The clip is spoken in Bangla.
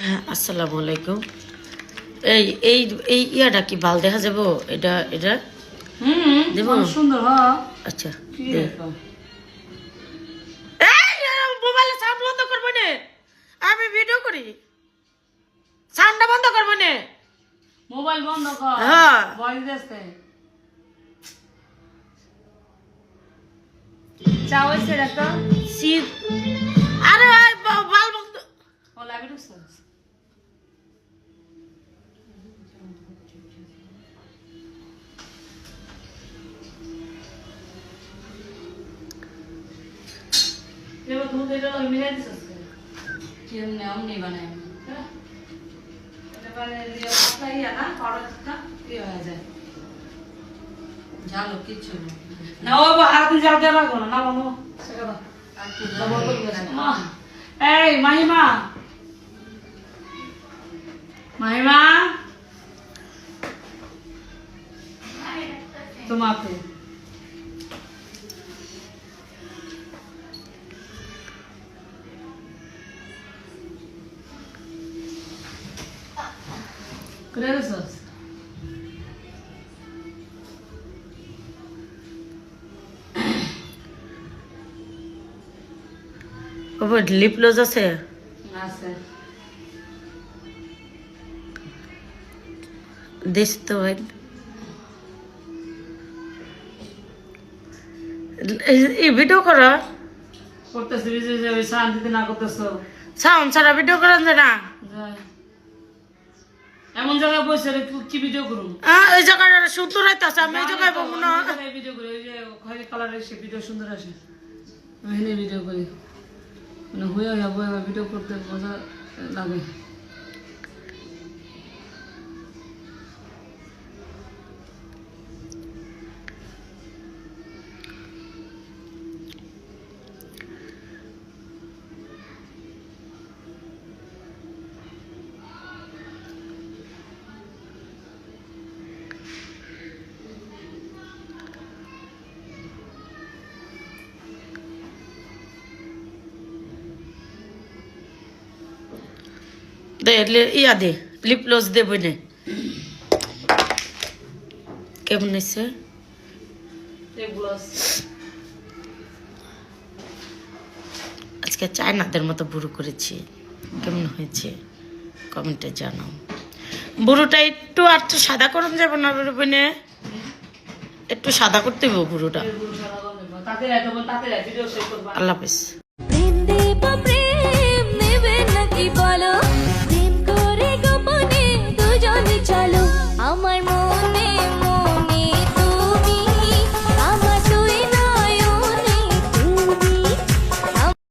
হ্যাঁ, আসসালামু আলাইকুম। এই এই এই ইয়াটা কি বাল দেখা যাব? এটা এটা দেব? সুন্দর হ্যাঁ। আচ্ছা কি দে। দেখো? এই মোবাইলে সাউন্ড বন্ধ করবে না, আমি ভিডিও করি। সাউন্ডটা বন্ধ করবে না। মোবাইল বন্ধ কর। হ্যাঁ। ভয়েস দিতে। চা হইছে দেখো। সি আরে বাল বন্ধ। ও লাগি ঢুকছে। এবার দুধ এটা মিলাই দিছিস কেমনে অমনি বানাই এটা বানাই দিয়ে পাতলা ইয়া না পাউডারটা কি হয়ে যায় ঝাল কিছু না ও হাতে জাল দেওয়া লাগো না বানো সেটা দাও এই মাহিমা মাহিমা তোমাকে Gracias. ওপর লিপ লজ আছে? আছে দিস তো ভাই। এই ভিডিও করা করতেছি যে শান্তিতে না করতেছো সাউন্ড ছাড়া ভিডিও করেন না। এমন জায়গায় বসে কি ভিডিও করুন এই জায়গাটা সুন্দর হইতাছে, আমি এই জায়গায় বলবো না। ভিডিও করি ওই যে খয়েরি কালারের সে ভিডিও সুন্দর আসে আমি এনে ভিডিও করি মানে হয়ে যাবো ভিডিও করতে মজা লাগে দে ইয়া দে লিপ লজ দে বইনে। কেমন হয়েছে? আজকে চায়নাদের মতো বুড়ো করেছি, কেমন হয়েছে কমেন্টে জানাও। বুড়োটা একটু আর তো সাদা করুন যাবে না বইনে, একটু সাদা করতে হবে বুড়োটা। ভিডিও শেষ করবা আল্লাহ হাফেজ। প্রেম দেব প্রেম নেবে নাকি বলো